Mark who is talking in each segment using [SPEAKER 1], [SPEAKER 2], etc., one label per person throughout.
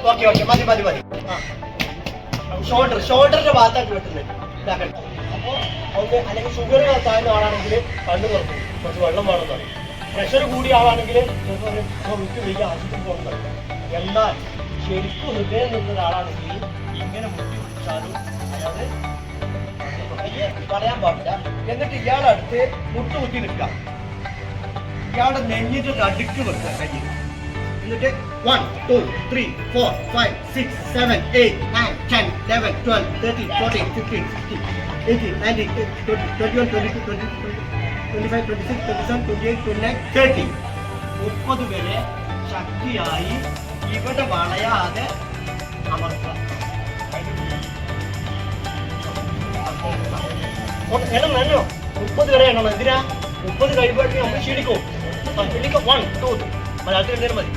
[SPEAKER 1] Okay okay മതി മതി മതി. ഷോൾഡറിന്റെ ഭാഗത്തായിട്ട് വെട്ടുന്നത് ഇതാക്കട്ടെ. അപ്പോൾ അവർക്ക് അല്ലെങ്കിൽ ഷുഗർ താഴ്ന്ന ആളാണെങ്കിൽ കണ്ണു തുറക്കും, കുറച്ച് വെള്ളം വേണം പറയും. പ്രഷർ കൂടിയ ആളാണെങ്കിൽ വിട്ട് വലിയ ആശുപത്രി പോകണം പറയും. എന്നാൽ ശരിക്കും ഹൃദയം നിന്ന ഒരാളാണെങ്കിൽ ഇങ്ങനെ മുട്ടി പിടിച്ചാലും അയാള് പറയാൻ പാടില്ല. എന്നിട്ട് ഇയാളടുത്ത് മുട്ടുകുത്തി നിൽക്കാം. ഇയാളുടെ നെഞ്ഞിന്റെ അടുക്ക് വെക്കുക കയ്യിൽ. എന്നിട്ട് 1 2 3 4 5 6 7 8 9 10 11 12 13 14 15 16 18 19 20 21 22 23 25 26 27 28 29 30 30 വരെ ശക്തിയായി ഇവിടെ വളയാതെ അമർത്തുക. എണ്ണം നല്ലോ 30 വരെ എണ്ണണം. എന്തിനാ 30 കഴിയുമ്പോഴേക്കും നമുക്ക് ക്ഷീണിക്കും. 1 2 മലയാളത്തിൽ എന്തേലും മതി.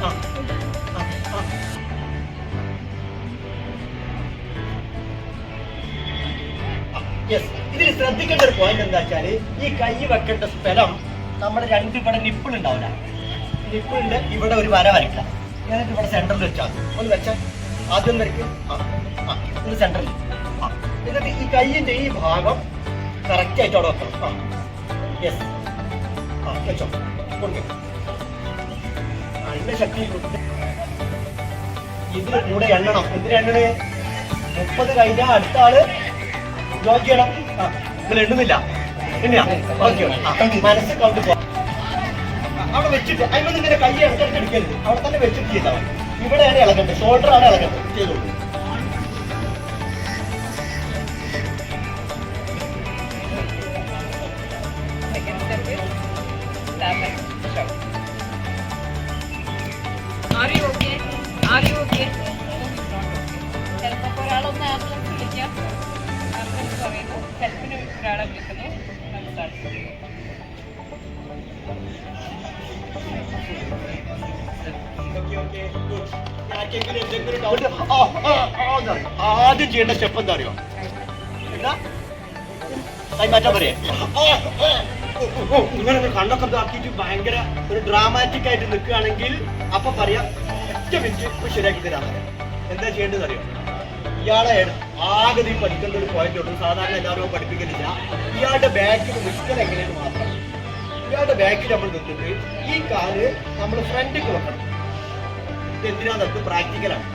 [SPEAKER 1] ഇതിൽ ശ്രദ്ധിക്കേണ്ട ഒരു പോയിന്റ് എന്താ വെച്ചാല് ഈ കൈ വെക്കേണ്ട സ്ഥലം നമ്മുടെ രണ്ട് ഇവിടെ നിപ്പിൾ ഉണ്ടാവില്ല. നിപ്പിളിന്റെ ഇവിടെ ഒരു വര വരയ്ക്കാം. എന്നിട്ട് ഇവിടെ സെന്ററിൽ വെച്ചാൽ ഒന്ന് വെച്ചാൽ ആദ്യം വരയ്ക്കും. ഇത് സെന്ററിൽ. എന്നിട്ട് ഈ കൈയിന്റെ ഈ ഭാഗം കറക്റ്റ് ആയിട്ട് അവിടെ വെക്കണം. യെസ് വെച്ചോ കൊടുക്കും. അതിന്റെ ശക്തി ഇതിന് കൂടെ എണ്ണണം. എന്തിനാ എണ്ണണേ? 30 കഴിഞ്ഞാൽ അടുത്ത ആള് ജോയിൻ ചെയ്യണം. ഇതിൽ എണ്ണുന്നില്ല. എണ്ണയാ ഓക്കെ. മനസ്സ് കൗണ്ട് പോവാം. അവിടെ വെച്ചിട്ട് അതിന് ഇങ്ങനെ കൈ ഇടയ്ക്കിടയ്ക്ക് എടുക്കരുത്. അവിടെ തന്നെ വെച്ചിട്ട് ചെയ്താൽ മതി. ഇവിടെയാണ് ഇളകേണ്ടത്, ഷോൾഡറാണ് ഇളകേണ്ടത്. ചെയ്തോളൂ.
[SPEAKER 2] ഒരാളൊന്ന് ആംബുലൻസ് വിളിക്കാം. ആംബുലൻസ് പറയുന്നു ഹെൽപ്പിന് ഒരാളെ വിളിക്കുന്നു.
[SPEAKER 1] ആദ്യം ചെയ്യേണ്ട സ്റ്റെപ്പ് എന്താ അറിയോ? കൈമാറ്റാൻ പറയാ. ഇങ്ങനെ കണ്ണൊക്കെ ഇതാക്കിയിട്ട് ഭയങ്കര ഒരു ഡ്രാമാറ്റിക് ആയിട്ട് നിൽക്കുകയാണെങ്കിൽ അപ്പൊ പറയാം ഒറ്റ മിനിറ്റ് ശരിയാക്കി തരാൻ പറയാം. എന്താ ചെയ്യേണ്ടത് അറിയോ? ഇയാളെ ആകെ നീ പഠിക്കേണ്ട ഒരു പോയിന്റ് ഉണ്ട്. സാധാരണ എല്ലാവരും പഠിപ്പിക്കുന്നില്ല. ഇയാളുടെ ബാക്കിൽ നിൽക്കൽ എങ്ങനെയാണ് മാത്രം. ഇയാളുടെ ബാക്കിൽ നമ്മൾ നിന്നിട്ട് ഈ കാല് നമ്മൾ ഫ്രണ്ടിൽ വെക്കണം. ഇത് എന്തിനാണെന്നത് പ്രാക്ടിക്കലാണ്.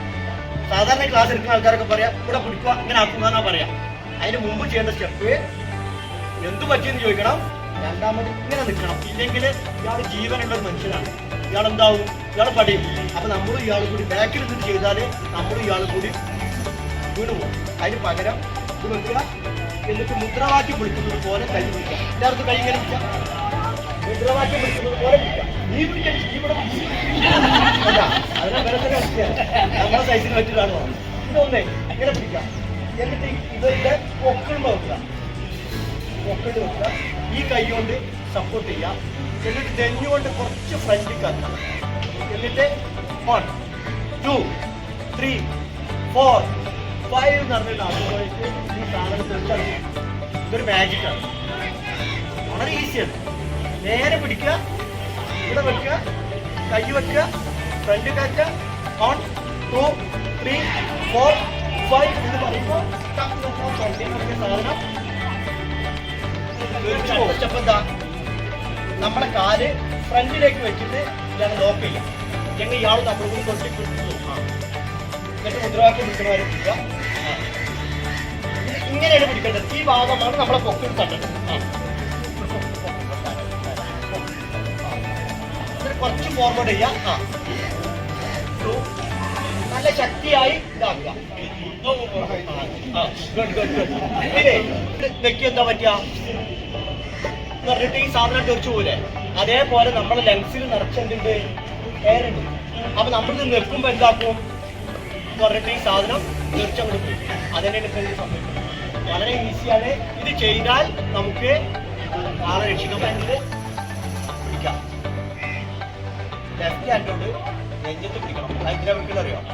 [SPEAKER 1] സാധാരണ ക്ലാസ് എടുക്കുന്ന ആൾക്കാരൊക്കെ പറയാം ഇവിടെ പിടിക്കുക ഇങ്ങനെ ആക്കുന്നതാ പറയാം. അതിന് മുമ്പ് ചെയ്യേണ്ട സ്റ്റെപ്പ് എന്തു പറ്റിയെന്ന് ചോദിക്കണം. രണ്ടാമത് ഇങ്ങനെ നിൽക്കണം. ഇല്ലെങ്കിൽ ഇയാൾ ജീവനുള്ള ഒരു മനുഷ്യനാണ്. ഇയാളെന്താവും? ഇയാൾ പഠിയും. അപ്പൊ നമ്മളും ഇയാളും കൂടി ബാക്കിൽ നിന്ന് ചെയ്താൽ നമ്മളും ഇയാളും കൂടി വീണ് പോകും. അതിന് പകരം ഇത് വെക്കുക. എന്നിട്ട് മുദ്രാവാക്യം വിളിക്കുന്നത് പോലെ കൈ പിടിക്കാം. എല്ലാവർക്കും കൈ ഇങ്ങനെ പിടിക്കാം. മുദ്രാവാക്യം വിളിക്കുന്നത് പോലെ പിടിക്കാം. നീ പിടിക്കാൻ അതിനെ ബലത്തിന് കളിക്കുകയാണ്. നമ്മുടെ സൈസിന് പറ്റിയതാണ് പറഞ്ഞത്. ഇതൊന്നേ ഇങ്ങനെ പിടിക്കാം. എന്നിട്ട് ഇതിന്റെ പൊക്കിളുമ്പോ വെക്കുക. പൊക്കിട്ട് വെക്കുക. ഈ കൈ കൊണ്ട് സപ്പോർട്ട് ചെയ്യാം. എന്നിട്ട് തെഞ്ഞുകൊണ്ട് കുറച്ച് ഫ്രണ്ടിൽ കത്താം. എന്നിട്ട് 1 2 3 4 5 എന്ന് പറഞ്ഞിട്ട് അതുപോയിട്ട് ഈ സാധനം തീർച്ചയായും ഇതൊരു മാജിക്കാണ്. വളരെ ഈസിയാണ്. നേരെ പിടിക്കുക, ഇവിടെ വെക്കുക, കൈ വെക്കുക, ഫ്രണ്ട് കയറ്റുക. 1 2 3 4 5 എന്ന് പറയുമ്പോൾ സാധനം സ്റ്റെപ്പ് എന്താ? നമ്മുടെ കാല് ഫ്രണ്ടിലേക്ക് വെച്ചിട്ട് ഇയാൾ ലോക്ക് ചെയ്യാം. എങ്കിൽ ഇയാൾ നമ്മൾ കൂടി കൊട്ടി പിടിച്ചു. എന്നിട്ട് മുദ്രാവാക്യം പിടിക്കുന്നവരെ പിടിക്കുക. ഇങ്ങനെയാണ് പിടിക്കേണ്ടത്. ഈ ഭാഗമാണ് നമ്മളെ പൊക്കിൽ തട്ടേണ്ടത്. കുറച്ച് ഫോർവേഡ് ചെയ്യാം. നല്ല ശക്തിയായി ഇതാക്കുക. വെക്കി എന്താ പറ്റുക പറഞ്ഞിട്ട് ഈ സാധനം തെറിച്ചു പോലെ അതേപോലെ നമ്മളെ ലങ്സിൽ നിറച്ചുണ്ട് എയർ ഉണ്ട്. അപ്പൊ നമ്മളിത് നിൽക്കുമ്പോ എന്താക്കും പറഞ്ഞിട്ട് ഈ സാധനം തെറിച്ചങ്ങോട്ട് പോകും. അതിനാണ് സംഭവിക്കുന്നത്. വളരെ ഈസിയാണ്. ഇത് ചെയ്താൽ നമുക്ക് ആളെ രക്ഷിക്കാൻ പറ്റുന്നത്. പിടിക്കാം. ലെഫ്റ്റ് ഹാൻഡോട് നെഞ്ചത്ത് പിടിക്കണം. അതിനാ പിടിക്കുന്നത് അറിയാം.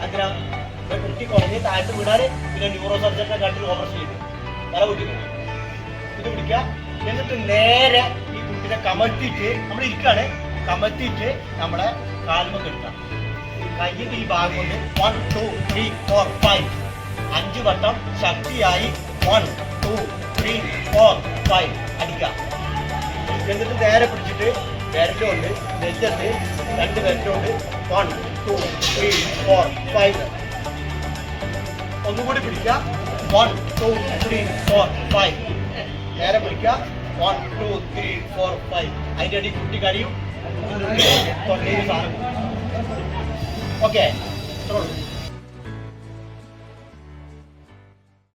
[SPEAKER 1] അതിനാ കുട്ടി കുറഞ്ഞ് താഴത്ത് വിടാറ്. പിന്നെ ന്യൂറോ സർജന്റെ കണ്ടിൽ ഓപ്പറേഷൻ ചെയ്ത് തല കുട്ടി ഇത് പിടിക്കുക. എന്നിട്ട് നേരെ ഈ കുട്ടിനെ കമഴ്ത്തിയിട്ട് നമ്മൾ ഇരിക്കുകയാണ്. കമഴ്ത്തിയിട്ട് നമ്മുടെ കാൽമൊക്കെ എടുക്കാം. കയ്യിന്റെ ഈ ഭാഗം കൊണ്ട് 1 2 3 4 5 5 വട്ടം ശക്തിയായി 1 2 3 4 5 അടിക്കുക. എന്നിട്ട് നേരെ പിടിച്ചിട്ട് വിരലുകൊണ്ട് നെഞ്ചത്ത് 2 വിരലുകൊണ്ട് 1 2 3 4 5 ഒന്നുകൂടി പിടിക്കുക 1 2 3 4 5 നേരെ പിടിക്കുക 1 2 3 4 5 അതിൻ്റെ അടി കുട്ടി കഴിയും തൊണ്ടയിൽ സാധനം. ഓക്കെ.